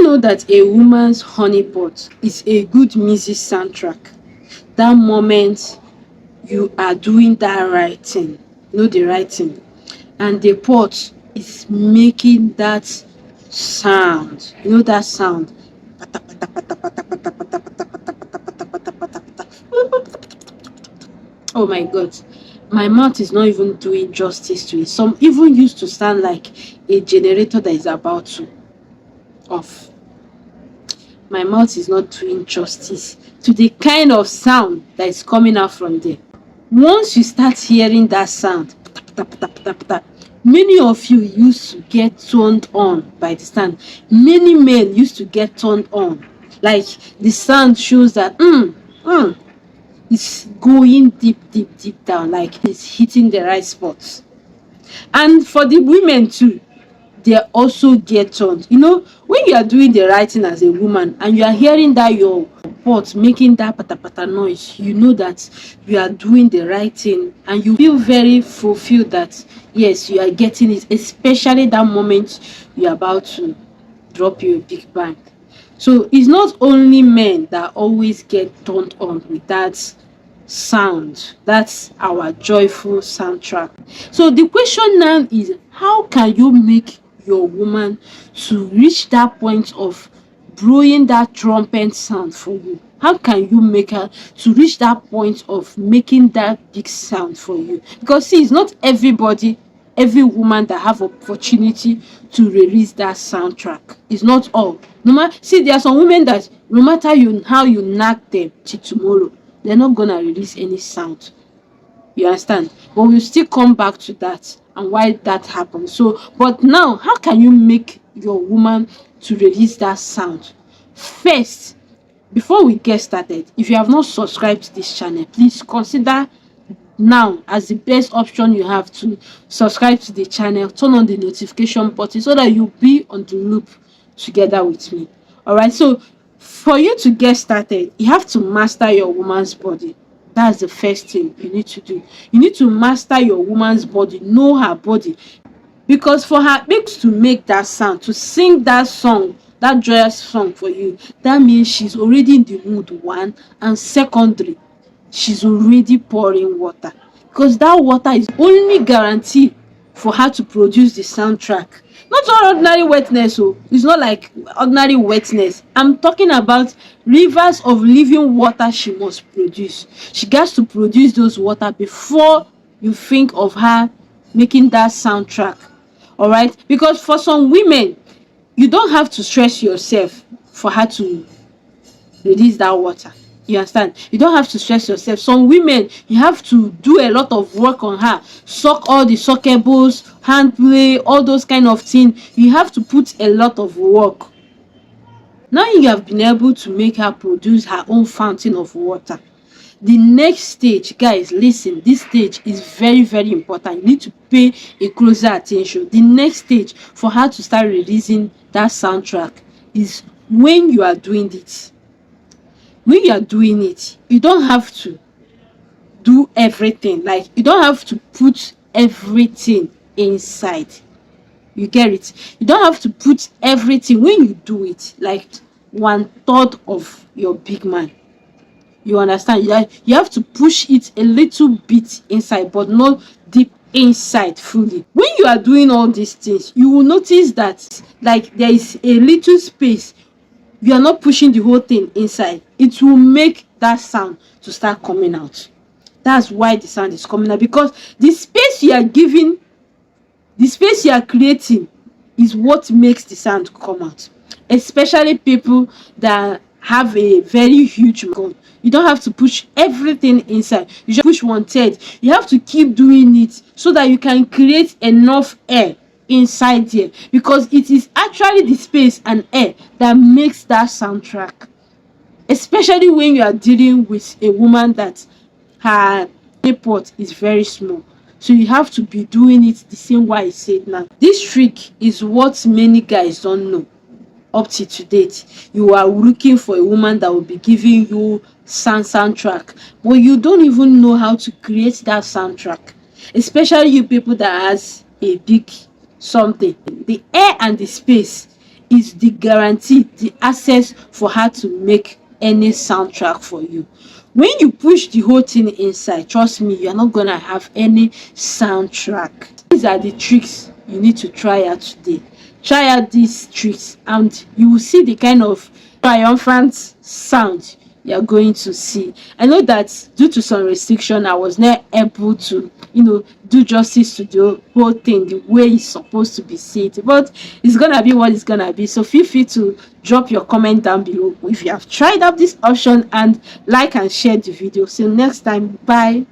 you know that a woman's honey pot is a good music soundtrack? That moment you are doing that right thing, the right thing, and the pot is making that sound. That sound. Oh my god, my mouth is not even doing justice to it. Some even used to sound like a generator that is about to off. My mouth is not doing justice to the kind of sound that is coming out from there. Once you start hearing that sound, many of you used to get turned on by the sound. Many men used to get turned on. Like the sound shows that it's going deep down, like it's hitting the right spots. And for the women too, they also get turned. When you are doing the right thing as a woman and you are hearing that your pot making that pata noise, you know that you are doing the right thing and you feel very fulfilled that yes, you are getting it, especially that moment you're about to drop your big bang. So it's not only men that always get turned on with that sound. That's our joyful soundtrack. So the question now is, how can you make your woman to reach that point of blowing that trumpet sound for you? How can you make her to reach that point of making that big sound for you? Because see, it's not every woman that have opportunity to release that soundtrack. It's not all. See, there are some women that no matter how you knock them till tomorrow, they're not gonna release any sound. You understand? But we'll still come back to that and why that happens. So, but now, how can you make your woman to release that sound? First, before we get started, if you have not subscribed to this channel, please consider now as the best option you have to subscribe to the channel. Turn on the notification button so that you'll be on the loop together with me. All right, so for you to get started, you have to master your woman's body. That's the first thing you need to do. You need to master your woman's body, know her body, because for her to make that sound, to sing that song, that joyous song for you, that means she's already in the mood, one, and secondly, she's already pouring water, because that water is only guaranteed for her to produce the soundtrack. Not all ordinary wetness. It's not like ordinary wetness. I'm talking about rivers of living water she must produce. She gets to produce those water before you think of her making that soundtrack. All right, because for some women, you don't have to stress yourself for her to release that water. You understand? You don't have to stress yourself. Some women, you have to do a lot of work on her, suck all the suckables, hand play, all those kind of things. You have to put a lot of work. Now you have been able to make her produce her own fountain of water. The next stage, guys, listen, this stage is very important. You need to pay a closer attention. The next stage for her to start releasing that soundtrack is when you are doing it. When you are doing it, you don't have to do everything. Like, you don't have to put everything inside. You get it? You don't have to put everything. When you do it, like 1/3 of your big man. You understand? You have to push it a little bit inside, but not deep inside fully. When you are doing all these things, you will notice that like there is a little space. You are not pushing the whole thing inside. It will make that sound to start coming out. That's why the sound is coming out, because the space you are giving, the space you are creating is what makes the sound come out. Especially people that have a very huge mouth. You don't have to push everything inside. You just push 1/3. You have to keep doing it so that you can create enough air inside there, because it is actually the space and air that makes that soundtrack. Especially when you are dealing with a woman that her pot is very small, so you have to be doing it the same way I said now. This trick is what many guys don't know. Up to date, you are looking for a woman that will be giving you soundtrack, but you don't even know how to create that soundtrack. Especially you people that has a big something, the air and the space is the guarantee, the access for her to make any soundtrack for you. When you push the whole thing inside, trust me, you're not gonna have any soundtrack. These are the tricks you need to try out today. Try out these tricks and you will see the kind of triumphant sound you're going to see. I know that due to some restriction, I was not able to, do justice to the whole thing the way it's supposed to be seen, but it's gonna be what it's gonna be. So feel free to drop your comment down below if you have tried out this option, and like and share the video. Till next time, bye.